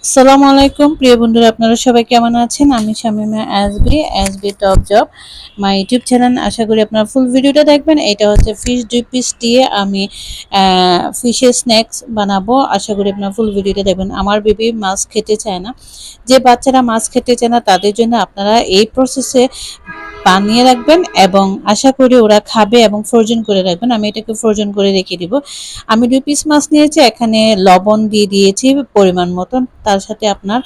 আসসালামু আলাইকুম প্রিয় বন্ধুরা, আপনারা সবাই কেমন আছেন? আমি শামিমা এসবি top job my YouTube channel. আশা করি আপনারা ফুল ভিডিওটা দেখবেন। এটা হচ্ছে ফিশ 2 পিস দিয়ে আমি ফিশের স্ন্যাক্স বানাবো। আশা করি আপনারা ফুল ভিডিওটা দেখবেন। আমার বেবি মাছ খেতে চায় না, যে বাচ্চারা মাছ খেতে চায় না তাদের জন্য আপনারা এই প্রসেসে বানিয়ে রাখবেন এবং আশা করি ওরা খাবে এবং ফ্রোজেন করে রাখবেন। আমি এটাকে ফ্রোজেন করে রেখে দিব। আমি 2 পিস মাছ নিয়েছি, এখানে লবণ দিয়ে দিয়েছি পরিমাণ মতন, তার সাথে আপনার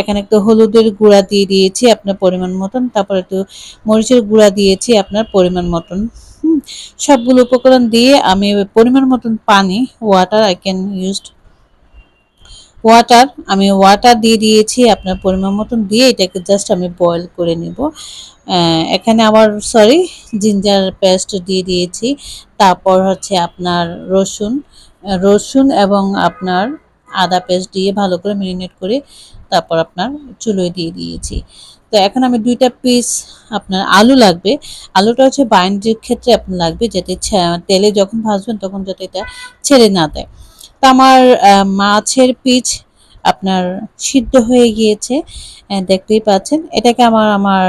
এখানে একটু হলুদের গুঁড়া দিয়ে দিয়েছি আপনার পরিমাণ মতন, তারপর একটু মরিচের গুঁড়া দিয়েছি আপনার পরিমাণ মতন। সবগুলো উপকরণ দিয়ে আমি পরিমাণ মতন পানি, water I can used water, আমি ওয়াটার দিয়ে দিয়েছি আপনার পরিমাণ মতন, দিয়ে এটাকে জাস্ট আমি বয়েল করে নিব। এখানে আবার জিঞ্জার পেস্ট দিয়ে দিয়েছি। তারপর হচ্ছে আপনার রসুন এবং আপনার আদা পেস্ট দিয়ে ভালো করে মেরিনেট করে তারপর আপনার চুলোয় দিয়ে দিয়েছি। তো এখন আমি 2টা পিস, আপনার আলু লাগবে। আলুটা হচ্ছে বাইন্ডের ক্ষেত্রে আপনার লাগবে, যাতে তেলে যখন ভাজবেন তখন যাতে এটা ছেড়ে না দেয়। তো আমার মাছের পিচ আপনার সিদ্ধ হয়ে গিয়েছে, দেখতেই পাচ্ছেন। এটাকে আমার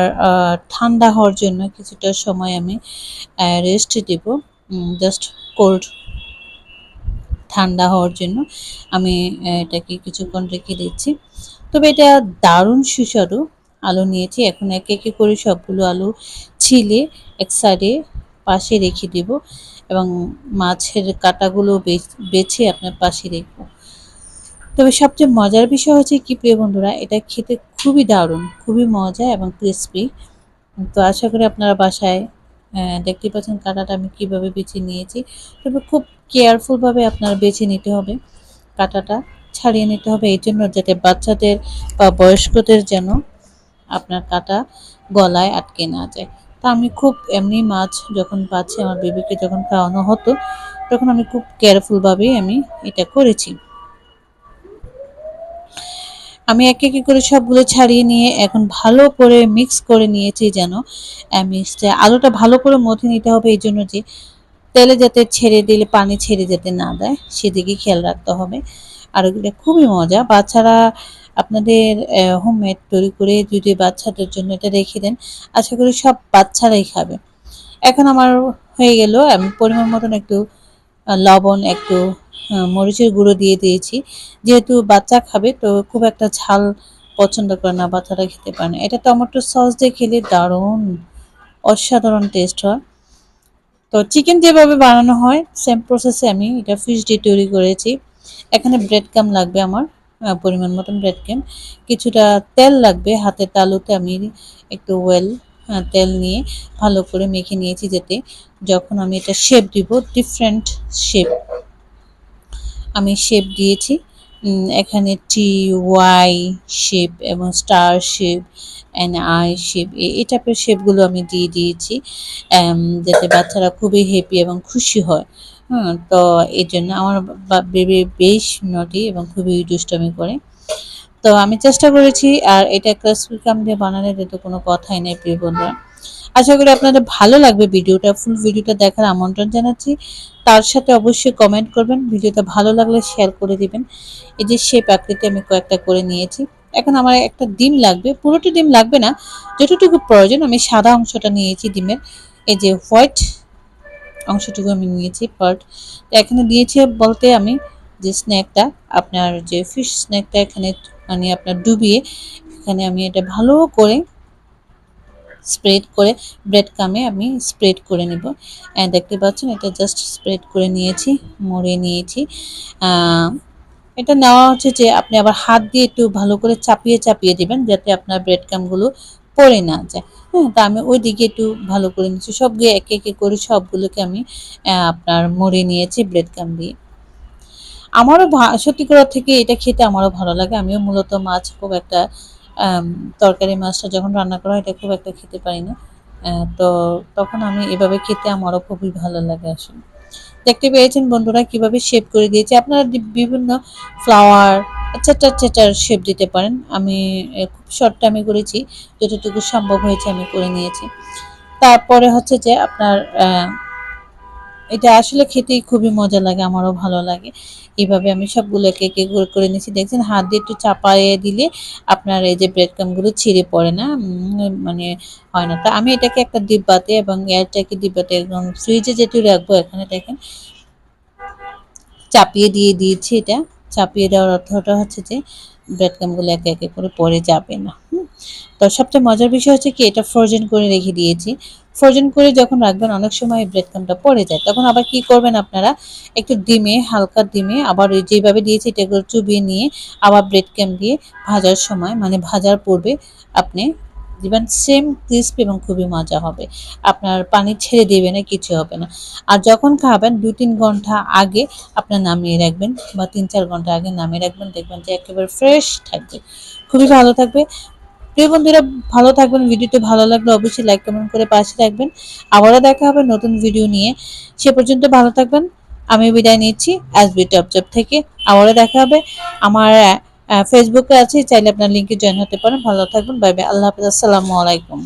ঠান্ডা হওয়ার জন্য কিছুটা সময় আমি রেস্ট দেব, জাস্ট কোল্ড ঠান্ডা হওয়ার জন্য আমি এটাকে কিছুক্ষণ রেখে দিচ্ছি। তবে এটা দারুণ সুস্বাদু। আলু নিয়েছি, এখন একে একে করে সবগুলো আলু ছিলে এক সাইডে পাশে রেখে দেব এবং মাছের কাঁটাগুলো বেছে আপনার পাশে রেখব। তবে সবচেয়ে মজার বিষয় হচ্ছে কি প্রিয় বন্ধুরা, এটা খেতে খুবই দারুণ, খুবই মজা এবং ক্রিসপি। তো আশা করি আপনারা বাসায় দেখতে পাচ্ছেন কাঁটাটা আমি কিভাবে বেছে নিয়েছি। তবে খুব কেয়ারফুলভাবে আপনারা বেছে নিতে হবে, কাঁটাটা ছাড়িয়ে নিতে হবে, এই জন্য যাতে বাচ্চাদের বা বয়স্কদের যেন আপনার কাঁটা গলায় আটকে না যায়। তা আমি খুব এমনি মাছ যখন পাচ্ছি আমার বেবিকে যখন খাওয়ানো হতো, তখন আমি খুব কেয়ারফুলভাবেই আমি এটা করেছি। আমি একে একে করে সবগুলো ছাড়িয়ে নিয়ে এখন ভালো করে মিক্স করে নিয়েছি, যেন মিক্সটা আলুটা ভালো করে মথে নিতে হবে, এই জন্য যে তেলে যাতে ছেড়ে দিলে পানি ছেড়ে যেতে না দেয় সেদিকে খেয়াল রাখতে হবে। আর এগুলো খুবই মজা, বাচ্চারা আপনাদের হোমমেড তৈরি করে যদি বাচ্চাদের জন্য এটা রেখে দেন, আশা করি সব বাচ্চারাই খাবে। এখন আমার হয়ে গেল, আমি পরিমাণ মতন একটু লবণ, একটু মরিচের গুঁড়ো দিয়ে দিয়েছি। যেহেতু বাচ্চা খাবে তো খুব একটা ঝাল পছন্দ করে না, বাচ্চারা খেতে পারে না। এটা টমেটো সস দিয়ে খেলে দারুণ অসাধারণ টেস্ট হয়। তো চিকেন যেভাবে বানানো হয় সেম প্রসেসে আমি এটা ফিশ দিয়ে তৈরি করেছি। এখানে ব্রেড ক্রাম্ব লাগবে আমার পরিমাণ মতন ব্রেড ক্রাম্ব, কিছুটা তেল লাগবে। হাতের তালুতে আমি একটু তেল নিয়ে ভালো করে মেখে নিয়েছি, যাতে যখন আমি এটা শেপ দিব ডিফারেন্ট শেপ আমি শেপ দিয়েছি। এখানে টি, ওয়াই শেপ এবং star shape and I shape, এই টাইপের শেপগুলো আমি দিয়ে দিয়েছি, যাতে বাচ্চারা খুবই হ্যাপি এবং খুশি হয়। তো এই জন্য আমার বেবি বেশ নটি এবং খুবই দুষ্টামি করে। তো আমি চেষ্টা করেছি, আর এটা ক্যাপসিকাম দিয়ে বানানোর তো কোনো কথাই নেই প্রিয় বন্ধুরা। আশা করি আপনাদের ভালো লাগবে ভিডিওটা, ফুল ভিডিওটা দেখার আমন্ত্রণ জানাচ্ছি। তার সাথে অবশ্যই কমেন্ট করবেন, ভিডিওটা ভালো লাগলে শেয়ার করে দিবেন। এই যে শেপ আকৃতি আমি কয়েকটা করে নিয়েছি। এখন আমার একটা ডিম লাগবে, পুরোটা ডিম লাগবে না, যতটুকু প্রয়োজন আমি সাদা অংশটা নিয়েছি ডিমের, এই যে হোয়াইট অংশটুকু আমি নিয়েছি পার্ট। এখানে দিয়েছি বলতে আমি যে স্ন্যাকটা, আপনার যে ফিশ স্ন্যাকটা এখানে মানে আপনার ডুবিয়ে এখানে আমি এটা ভালো করে স্প্রেড করে ব্রেড ক্রামে আমি স্প্রেড করে নেব। দেখতে পাচ্ছেন এটা জাস্ট স্প্রেড করে নিয়েছি, মুড়ে নিয়েছি। এটা নেওয়া হচ্ছে যে আপনি আবার হাত দিয়ে একটু ভালো করে চাপিয়ে চাপিয়ে দেবেন, যাতে আপনার ব্রেড ক্রামগুলো পড়ে না যায়। হ্যাঁ, তা আমি ওই দিকে একটু ভালো করে নিচ্ছি, সবগুলো একে একে করে সবগুলোকে আমি আপনার মুড়ে নিয়েছি ব্রেড ক্রাম দিয়ে। আমারও সত্যি করা থেকে এটা খেতে আমারও ভালো লাগে। আমিও মূলত মাছ খুব একটা তরকারি মাছটা যখন রান্না করা হয় এটা খুব একটা খেতে পারি না। তো তখন আমি এভাবে খেতে আমারও খুবই ভালো লাগে আসলে। দেখতে পেয়েছেন বন্ধুরা কিভাবে শেপ করে দিয়েছি। আপনারা বিভিন্ন ফ্লাওয়ার এটসেট্রা এটসেট্রা শেপ দিতে পারেন। আমি খুব শর্ট টাইমে করেছি, যতটুকু সম্ভব হয়েছে আমি করে নিয়েছি। তারপরে হচ্ছে যে আপনার এটা আসলে খেতেই খুবই মজা লাগে, আমারও ভালো লাগে। এভাবে আমি সবগুলো একে একে করে নিয়েছি। দেখছেন হাত দিয়ে একটু চাপায়ে দিলে আপনার এই যে ব্রেড ক্রাম্ব গুলো ছিঁড়ে পড়ে না, মানে হয় না। তো আমি এটাকে একটা ডিব্বাতে এবং এয়ারটাইট ডিব্বাতে একদম ফ্রিজে যেহেতু রাখবো, এখানে দেখেন চাপিয়ে দিয়ে দিয়েছি এটা। চাপিয়ে দেওয়ার অর্থটা হচ্ছে যে ব্রেড ক্রাম্বগুলো একে একে করে পড়ে যাবে না। তো সবচেয়ে মজার বিষয় হচ্ছে কি, এটা ফ্রোজেন করে রেখে দিয়েছি। ফ্রোজেন করে যখন রাখবেন অনেক সময় ব্রেড ক্রাম্বটা পড়ে যায়, তখন আবার কি করবেন আপনারা, একটু ডিমে, হালকা ডিমে আবার ওই যেভাবে দিয়েছি এটা করে চুবিয়ে নিয়ে আবার ব্রেড ক্রাম্ব দিয়ে ভাজার সময়, মানে ভাজার পূর্বে আপনি দিবেন, সেম ক্রিস্পি এবং খুবই মজা হবে। আপনার পানি ছেড়ে দেবে না, কিছু হবে না। আর যখন খাবেন ২-৩ ঘন্টা আগে আপনার নামিয়ে রাখবেন, বা ৩-৪ ঘন্টা আগে নামিয়ে রাখবেন, দেখবেন যে একেবারে ফ্রেশ থাকবে, খুবই ভালো থাকবে। প্রিয় বন্ধুরা, ভালো থাকবেন। ভিডিওটি ভালো লাগলে অবশ্যই লাইক কমেন্ট করে পাশে থাকবেন। আবারও দেখা হবে নতুন ভিডিও নিয়ে। সে পর্যন্ত ভালো থাকবেন। আমি বিদায় নিচ্ছি এসবি টপজব থেকে। আবারও দেখা হবে। আমার ফেসবুকে আছে, চাইলে আপনার লিংকে জয়েন হতে পারেন। ভালো থাকবেন। Bye bye. আল্লাহ হাফেজ। আসসালামু আলাইকুম।